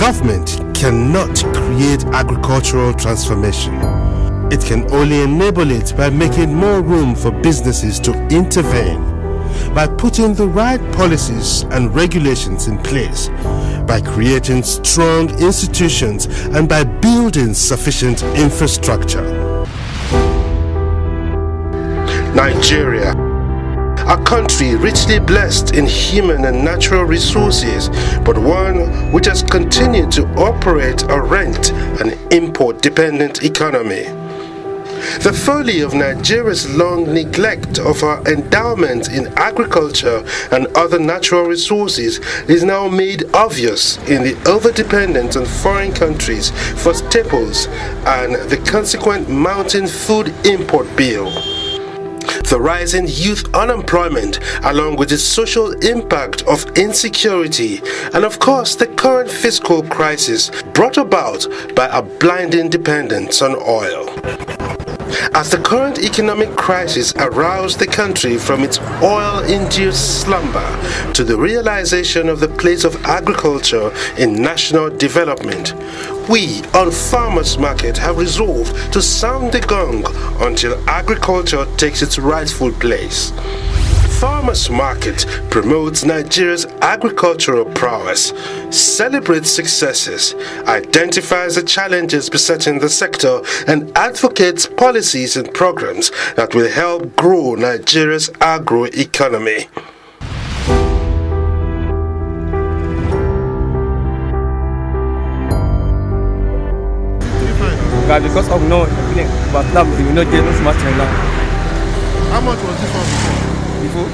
Government cannot create agricultural transformation. It can only enable it by making more room for businesses to intervene, by putting the right policies and regulations in place, by creating strong institutions, and by building sufficient infrastructure. Nigeria, a country richly blessed in human and natural resources, but one which has continued to operate a rent and import-dependent economy. The folly of Nigeria's long neglect of our endowment in agriculture and other natural resources is now made obvious in the overdependence on foreign countries for staples and the consequent mounting food import bill. The rising youth unemployment, along with the social impact of insecurity, and of course the current fiscal crisis brought about by a blinding dependence on oil. As the current economic crisis aroused the country from its oil-induced slumber to the realization of the place of agriculture in national development, we on Farmers Market have resolved to sound the gong until agriculture takes its rightful place. Farmers Market promotes Nigeria's agricultural prowess, celebrates successes, identifies the challenges besetting the sector, and advocates policies and programs that will help grow Nigeria's agro-economy. Because of no, but now you know get no much now. How much was this one before?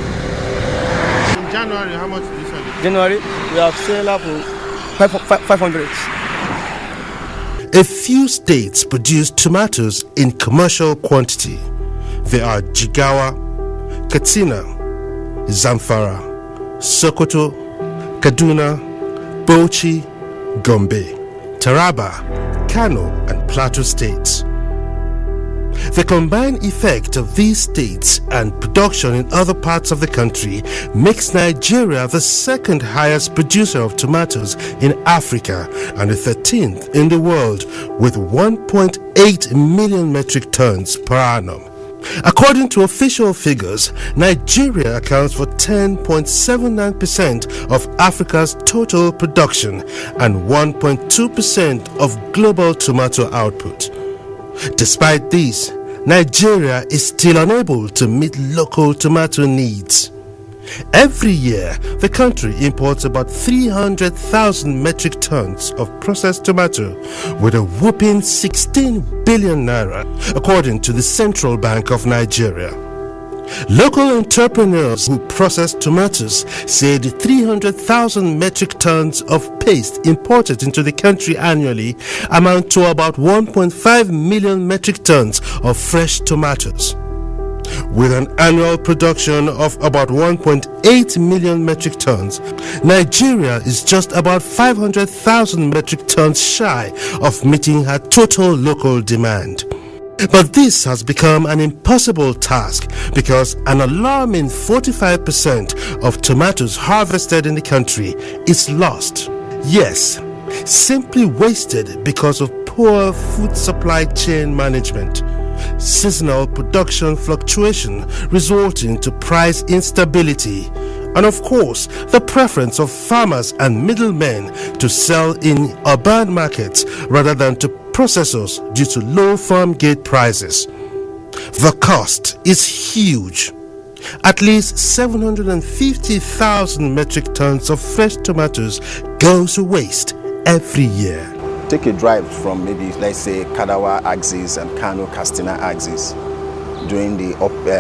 In January, how much did you sell? January, we have sold up 500. A few states produce tomatoes in commercial quantity. They are Jigawa, Katsina, Zamfara, Sokoto, Kaduna, Bauchi, Gombe, Taraba, Kano, and Plateau states. The combined effect of these states and production in other parts of the country makes Nigeria the second highest producer of tomatoes in Africa and the 13th in the world, with 1.8 million metric tons per annum. According to official figures, Nigeria accounts for 10.79% of Africa's total production and 1.2% of global tomato output. Despite this, Nigeria is still unable to meet local tomato needs. Every year, the country imports about 300,000 metric tons of processed tomato, with a whopping 16 billion naira, according to the Central Bank of Nigeria. Local entrepreneurs who process tomatoes say the 300,000 metric tons of paste imported into the country annually amount to about 1.5 million metric tons of fresh tomatoes. With an annual production of about 1.8 million metric tons, Nigeria is just about 500,000 metric tons shy of meeting her total local demand. But this has become an impossible task because an alarming 45% of tomatoes harvested in the country is lost. Yes, simply wasted because of poor food supply chain management, seasonal production fluctuation resulting to price instability, and of course the preference of farmers and middlemen to sell in urban markets rather than to processors due to low farm gate prices. The cost is huge. At least 750,000 metric tons of fresh tomatoes goes to waste every year. Take a drive from maybe, let's say, Kadawa axis and Kano Kastina axis during the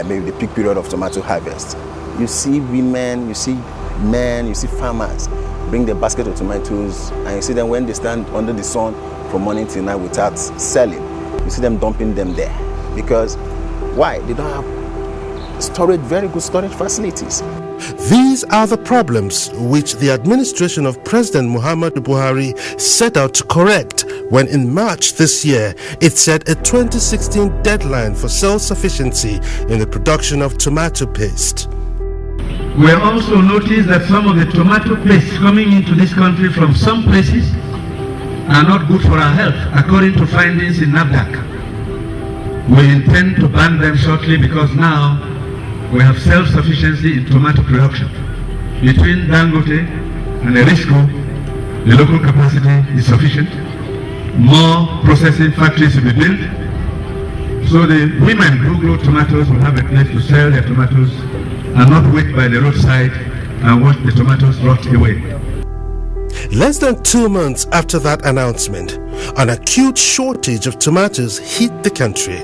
maybe the peak period of tomato harvest. You see women, you see men, you see farmers bring the basket of tomatoes, and you see them when they stand under the sun from morning till night without selling. You see them dumping them there. Because why? They don't have very good storage facilities. These are the problems which the administration of President Muhammadu Buhari set out to correct when in March this year it set a 2016 deadline for self-sufficiency in the production of tomato paste. We also noticed that some of the tomato paste coming into this country from some places are not good for our health, according to findings in NAFDAC. We intend to ban them shortly because now we have self-sufficiency in tomato production. Between Dangote and Erisco, the local capacity is sufficient. More processing factories will be built, so the women who grow tomatoes will have a place to sell their tomatoes and not wait by the roadside and watch the tomatoes rot away. Less than 2 months after that announcement, an acute shortage of tomatoes hit the country.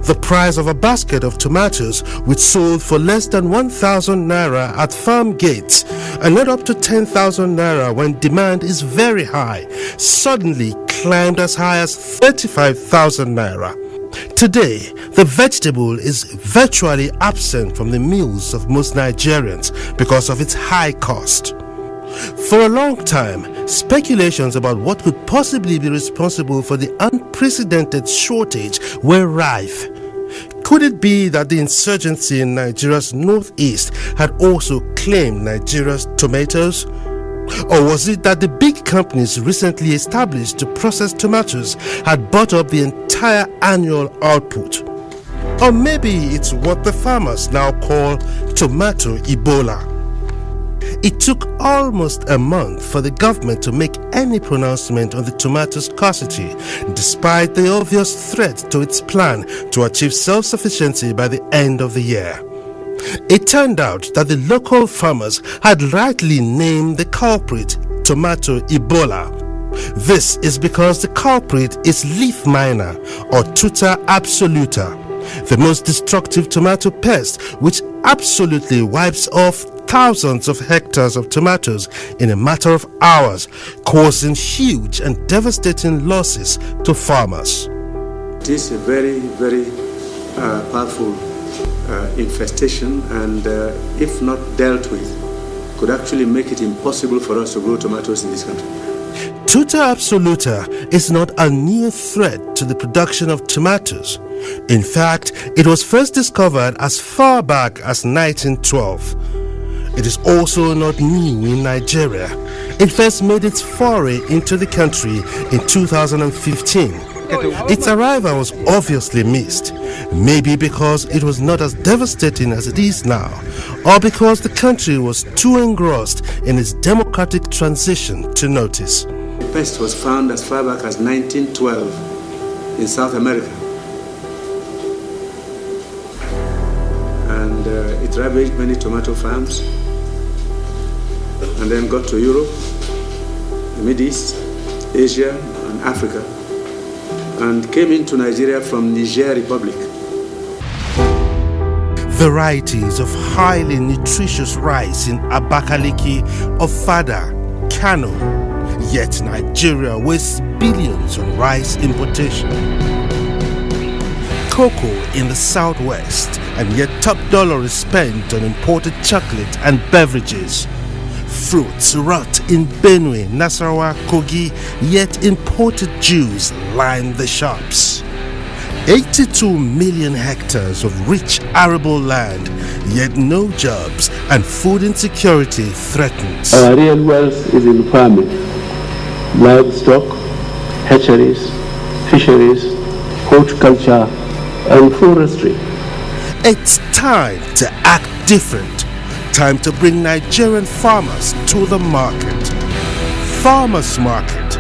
The price of a basket of tomatoes, which sold for less than 1,000 naira at farm gates and not up to 10,000 naira when demand is very high, suddenly climbed as high as 35,000 naira. Today, the vegetable is virtually absent from the meals of most Nigerians because of its high cost. For a long time, speculations about what could possibly be responsible for the unprecedented shortage were rife. Could it be that the insurgency in Nigeria's northeast had also claimed Nigeria's tomatoes? Or was it that the big companies recently established to process tomatoes had bought up the entire annual output? Or maybe it's what the farmers now call tomato Ebola. It took almost a month for the government to make any pronouncement on the tomato scarcity, despite the obvious threat to its plan to achieve self-sufficiency by the end of the year. It turned out that the local farmers had rightly named the culprit tomato Ebola. This is because the culprit is leaf miner or tuta absoluta, the most destructive tomato pest which absolutely wipes off thousands of hectares of tomatoes in a matter of hours, causing huge and devastating losses to farmers. It is a very, very powerful infestation, and if not dealt with, could actually make it impossible for us to grow tomatoes in this country. Tuta absoluta is not a new threat to the production of tomatoes. In fact, it was first discovered as far back as 1912. It is also not new in Nigeria. It first made its foray into the country in 2015. Its arrival was obviously missed, maybe because it was not as devastating as it is now, or because the country was too engrossed in its democratic transition to notice. The pest was found as far back as 1912 in South America. And it ravaged many tomato farms, and then got to Europe, the Middle East, Asia, and Africa, and came into Nigeria from Niger Republic. Varieties of highly nutritious rice in Abakaliki, Ofada, Kano, yet Nigeria wastes billions on rice importation. Cocoa in the southwest, and yet top dollar is spent on imported chocolate and beverages. Fruits rot in Benue, Nasarawa, Kogi, yet imported juice line the shops. 82 million hectares of rich arable land, yet no jobs, and food insecurity threatens. Our real wealth is in farming, livestock, hatcheries, fisheries, horticulture, and forestry. It's time to act different. Time to bring Nigerian farmers to the market. Farmers Market,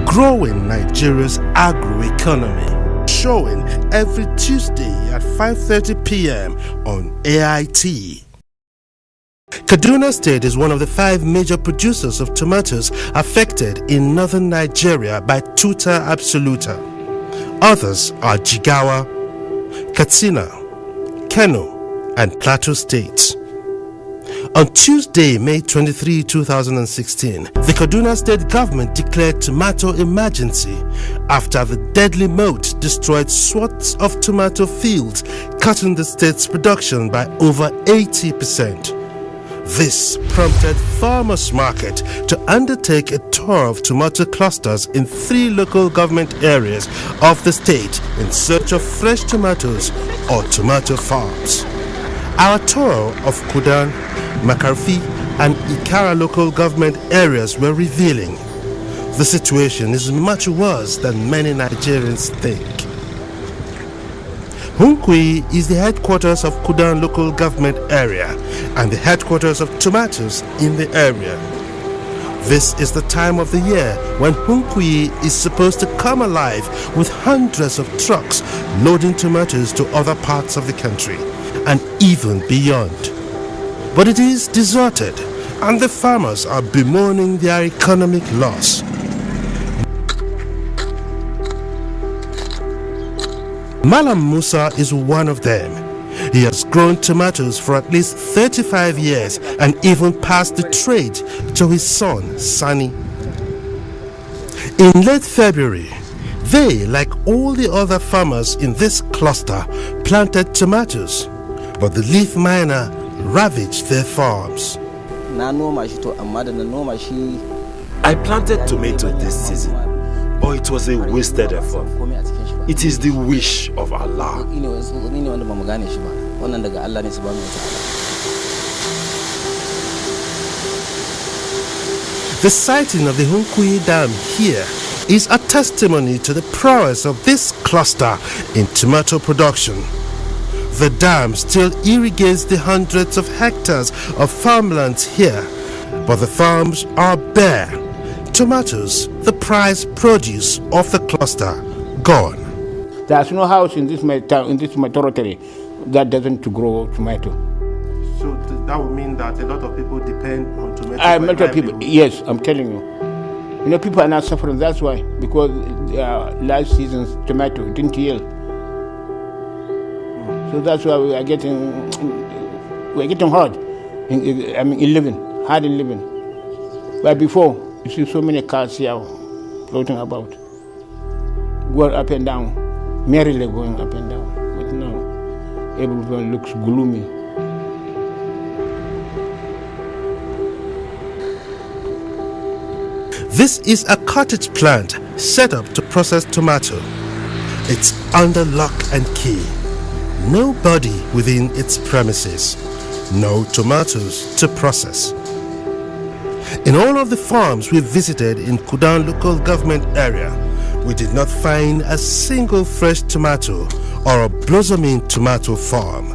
growing Nigeria's agro-economy. Showing every Tuesday at 5:30 p.m. on AIT. Kaduna State is one of the 5 major producers of tomatoes affected in northern Nigeria by tuta absoluta. Others are Jigawa, Katsina, Kano, and Plateau states. On Tuesday, May 23, 2016, the Kaduna State government declared tomato emergency after the deadly moat destroyed swaths of tomato fields, cutting the state's production by over 80%. This prompted Farmers Market to undertake a tour of tomato clusters in 3 local government areas of the state in search of fresh tomatoes or tomato farms. Our tour of Kudan, Makarfi, and Ikara local government areas were revealing. The situation is much worse than many Nigerians think. Hunkui is the headquarters of Kudan local government area and the headquarters of tomatoes in the area. This is the time of the year when Hunkui is supposed to come alive with hundreds of trucks loading tomatoes to other parts of the country and even beyond. But it is deserted and the farmers are bemoaning their economic loss. Malam Musa is one of them. He has grown tomatoes for at least 35 years and even passed the trade to his son, Sani. In late February, they, like all the other farmers in this cluster, planted tomatoes, but the leaf miner ravaged their farms. I planted tomato this season, but it was a wasted effort. It is the wish of Allah. The sighting of the Hunkui Dam here is a testimony to the prowess of this cluster in tomato production. The dam still irrigates the hundreds of hectares of farmlands here, but the farms are bare. Tomatoes, the prized produce of the cluster, gone. There's no house in this territory that doesn't grow tomato. So that would mean that a lot of people depend on tomato. People, yes, I'm telling you. You know, people are not suffering. That's why, because last season's tomato didn't yield. So that's why we are getting hard. Hard in living. But before, you see so many cars here floating about, going up and down. Merrily going up and down, but now everyone looks gloomy. This is a cottage plant set up to process tomato. It's under lock and key. Nobody within its premises. No tomatoes to process. In all of the farms we visited in Kudan local government area, we did not find a single fresh tomato or a blossoming tomato farm.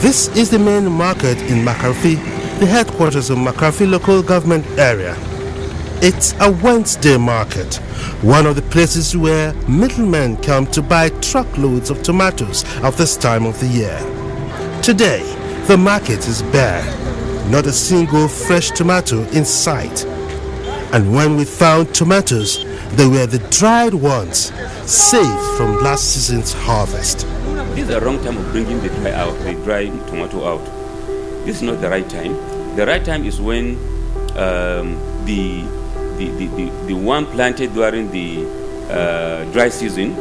This is the main market in Makarfi, the headquarters of Makarfi local government area. It's a Wednesday market, one of the places where middlemen come to buy truckloads of tomatoes at this time of the year. Today, the market is bare. Not a single fresh tomato in sight. And when we found tomatoes, they were the dried ones, saved from last season's harvest. This is the wrong time of bringing the dry tomato out. This is not the right time. The right time is when the one planted during the dry season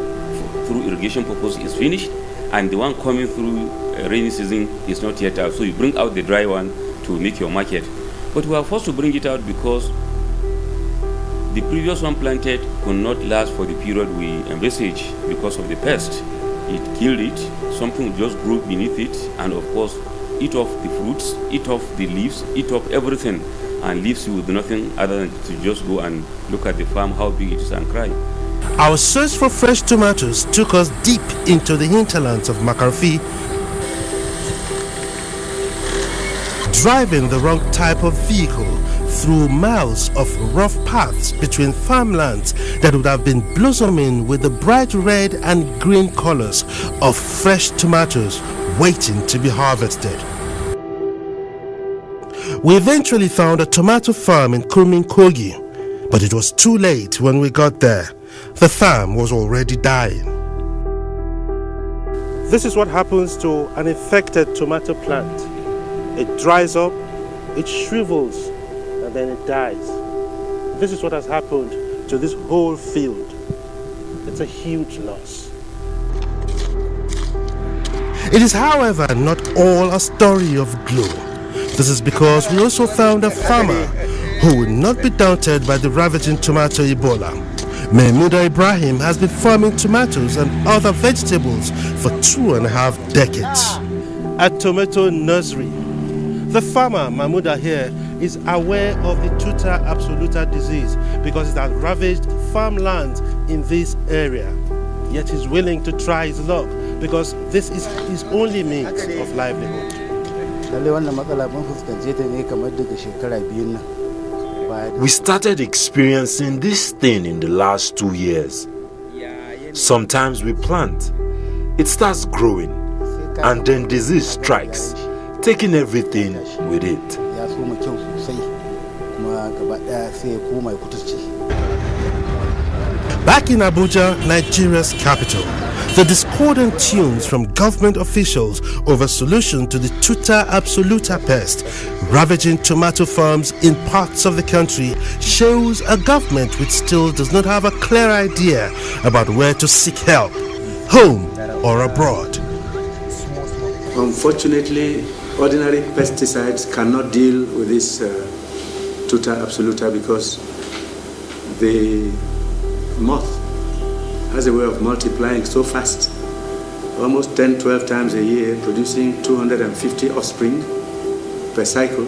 through irrigation purpose is finished, and the one coming through rainy season is not yet out. So you bring out the dry one to make your market. But we are forced to bring it out because the previous one planted could not last for the period we envisage because of the pest. It killed it, something just grew beneath it, and of course eat off the fruits, eat off the leaves, eat off everything, and leaves you with nothing other than to just go and look at the farm, how big it is, and cry. Our search for fresh tomatoes took us deep into the hinterlands of Makarfi. Driving the wrong type of vehicle through miles of rough paths between farmlands that would have been blossoming with the bright red and green colors of fresh tomatoes waiting to be harvested. We eventually found a tomato farm in Kurmin Kogi, but it was too late when we got there. The farm was already dying. This is what happens to an infected tomato plant. It dries up, it shrivels, and then it dies. This is what has happened to this whole field. It's a huge loss. It is, however, not all a story of gloom. This is because we also found a farmer who would not be daunted by the ravaging tomato Ebola. Mahmouda Ibrahim has been farming tomatoes and other vegetables for 2.5 decades. A tomato nursery. The farmer, Mahmouda here, is aware of the tuta absoluta disease because it has ravaged farmlands in this area. Yet he's willing to try his luck because this is his only means of livelihood. We started experiencing this thing in the last 2 years. Sometimes we plant, it starts growing, and then disease strikes, taking everything with it. Back in Abuja, Nigeria's capital, the discordant tunes from government officials over solution to the tuta absoluta pest ravaging tomato farms in parts of the country shows a government which still does not have a clear idea about where to seek help, home or abroad. Unfortunately, ordinary pesticides cannot deal with this tuta absoluta because the moth has a way of multiplying so fast, almost 10-12 times a year, producing 250 offspring per cycle,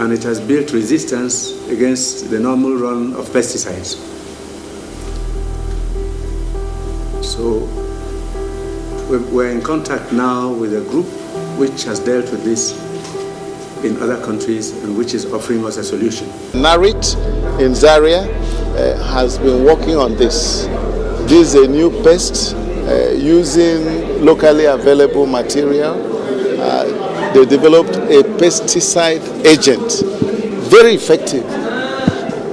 and it has built resistance against the normal run of pesticides. So we're in contact now with a group which has dealt with this in other countries and which is offering us a solution. NARIT in Zaria has been working on this. This is a new pest using locally available material. They developed a pesticide agent, very effective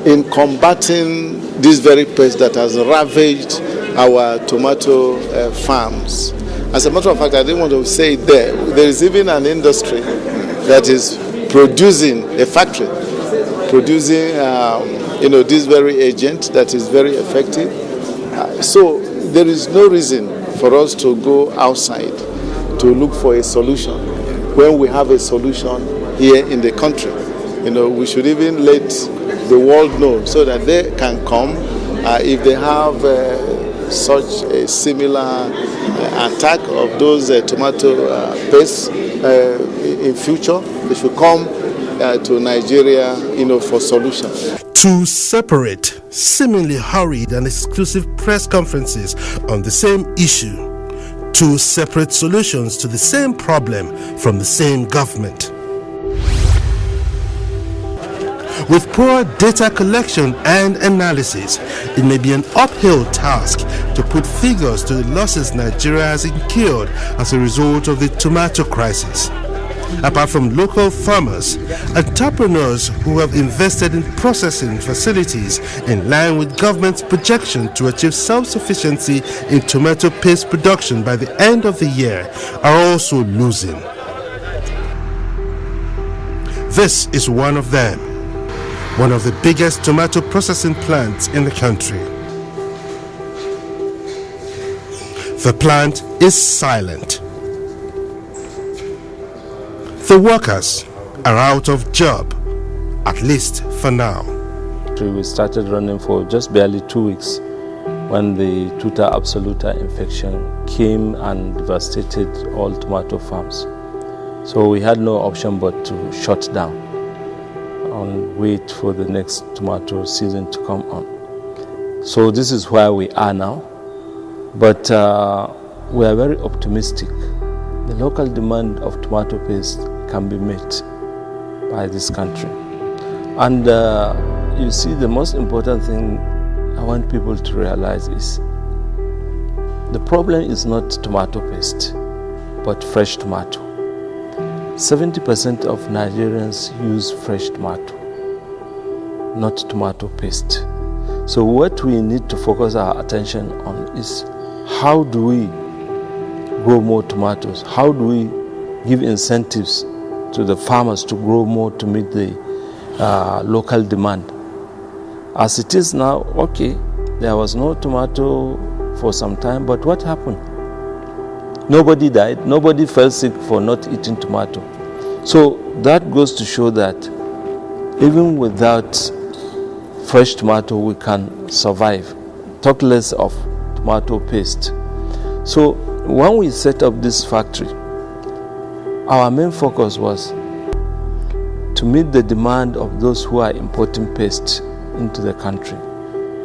in combating this very pest that has ravaged our tomato farms. As a matter of fact, I didn't want to say it there. There is even an industry that is producing, a factory, producing this very agent that is very effective. So there is no reason for us to go outside to look for a solution when we have a solution here in the country. We should even let the world know so that they can come if they have such a similar attack of those tomato pests in future. They should come to Nigeria, for solution. Two separate, seemingly hurried and exclusive press conferences on the same issue. Two separate solutions to the same problem from the same government. With poor data collection and analysis, it may be an uphill task to put figures to the losses Nigeria has incurred as a result of the tomato crisis. Apart from local farmers, entrepreneurs who have invested in processing facilities in line with government's projection to achieve self-sufficiency in tomato paste production by the end of the year are also losing. This is one of them, one of the biggest tomato processing plants in the country. The plant is silent. The workers are out of job, at least for now. We started running for just barely 2 weeks when the tuta absoluta infection came and devastated all tomato farms. So we had no option but to shut down and wait for the next tomato season to come on. So this is where we are now, but we are very optimistic. The local demand of tomato paste can be met by this country. And you see, the most important thing I want people to realize is the problem is not tomato paste, but fresh tomato. 70% of Nigerians use fresh tomato, not tomato paste. So what we need to focus our attention on is how do we grow more tomatoes? How do we give incentives to the farmers to grow more to meet the local demand? As it is now, okay, there was no tomato for some time, but what happened? Nobody died, nobody fell sick for not eating tomato. So that goes to show that even without fresh tomato, we can survive. Talk less of tomato paste. So when we set up this factory, our main focus was to meet the demand of those who are importing paste into the country,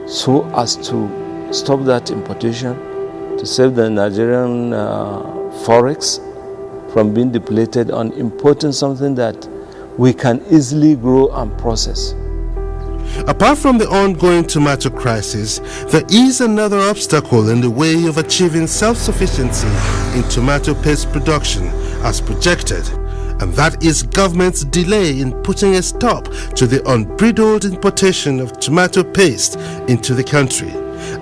so as to stop that importation, to save the Nigerian forex from being depleted on importing something that we can easily grow and process. Apart from the ongoing tomato crisis, there is another obstacle in the way of achieving self-sufficiency in tomato paste production as projected, and that is government's delay in putting a stop to the unbridled importation of tomato paste into the country,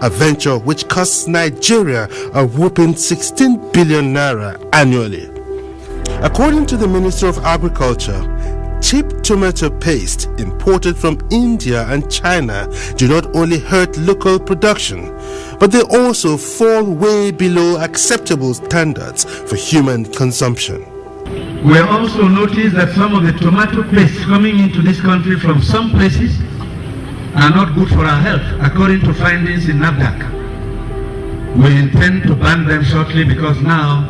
a venture which costs Nigeria a whopping 16 billion naira annually. According to the Minister of Agriculture, cheap tomato paste imported from India and China do not only hurt local production, but they also fall way below acceptable standards for human consumption. We also noticed that some of the tomato paste coming into this country from some places are not good for our health, according to findings in NAFDAC. We intend to ban them shortly because now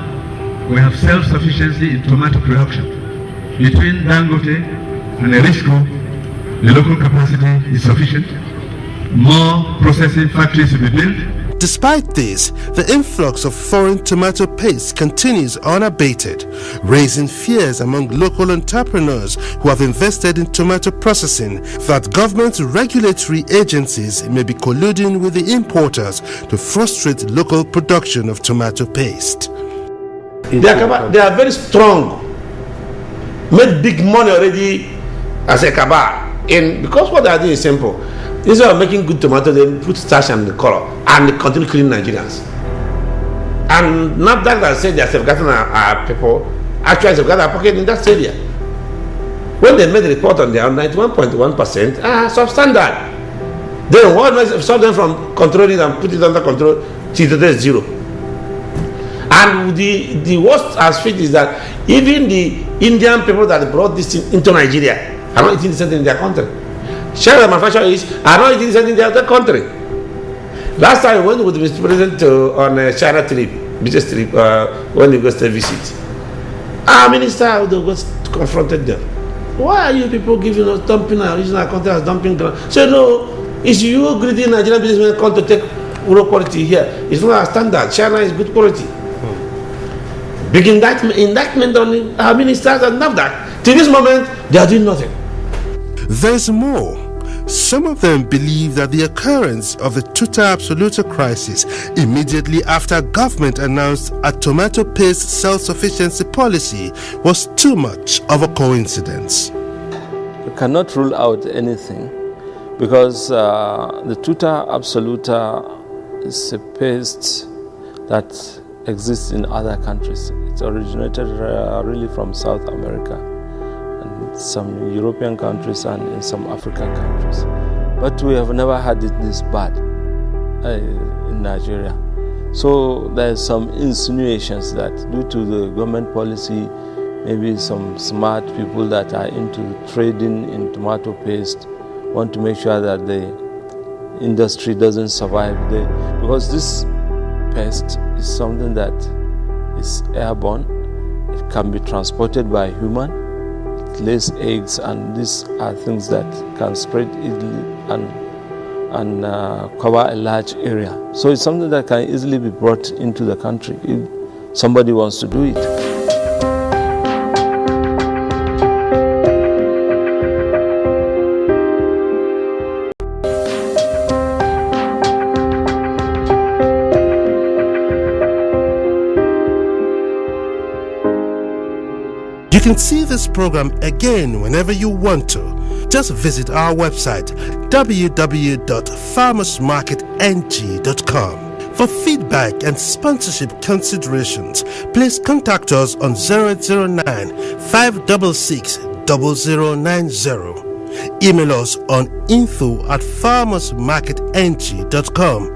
we have self-sufficiency in tomato production. Between Dangote and Erisco, the local capacity is sufficient. More processing factories will be built. Despite this, the influx of foreign tomato paste continues unabated, raising fears among local entrepreneurs who have invested in tomato processing that government regulatory agencies may be colluding with the importers to frustrate local production of tomato paste. They are very strong, made big money already as a cabal, and because what they are doing is simple. Instead of making good tomato, they put starch and the color and they continue killing Nigerians. And not that said they are safeguarding our people, actually safeguarding our pocket in that area. When they made the report on their 91.1%, substandard. Then what makes stop them from controlling and put it under control till today is zero. And the worst aspect is that even the Indian people that brought this thing into Nigeria are not eating the same thing in their country. China manufacturers are not eating the same thing in their other country. Last time we went with Mr. President on a China trip, business trip, when we go to visit, our minister confronted them. Why are you people giving us dumping our original country as dumping ground? So no, it's you greedy Nigerian businessmen come to take low quality here. It's not our standard. China is good quality. Big indictment on our ministers and NAFDAC. Till this moment, they are doing nothing. There's more. Some of them believe that the occurrence of the tuta absoluta crisis immediately after government announced a tomato paste self-sufficiency policy was too much of a coincidence. You cannot rule out anything because the tuta absoluta is a paste that exists in other countries. It originated really from South America and some European countries and in some African countries. But we have never had it this bad in Nigeria. So there's some insinuations that due to the government policy, maybe some smart people that are into trading in tomato paste want to make sure that the industry doesn't survive because this paste is something that is airborne. It can be transported by human. It lays eggs, and these are things that can spread easily and cover a large area. So it's something that can easily be brought into the country if somebody wants to do it. You can see this program again whenever you want to. Just visit our website www.farmersmarketng.com. For feedback and sponsorship considerations, please contact us on 0809 566 0090. Email us on info@farmersmarketng.com.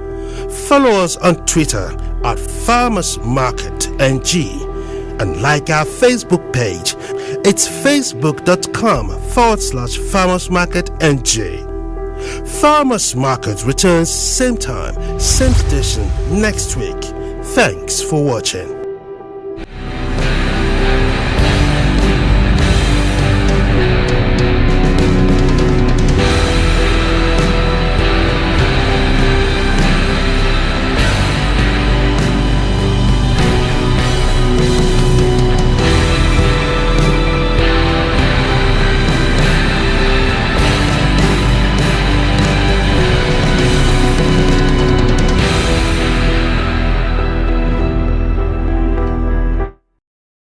Follow us on Twitter @farmersmarketng. And like our Facebook page. It's facebook.com/farmersmarketng. Farmers Market returns same time, same station next week. Thanks for watching.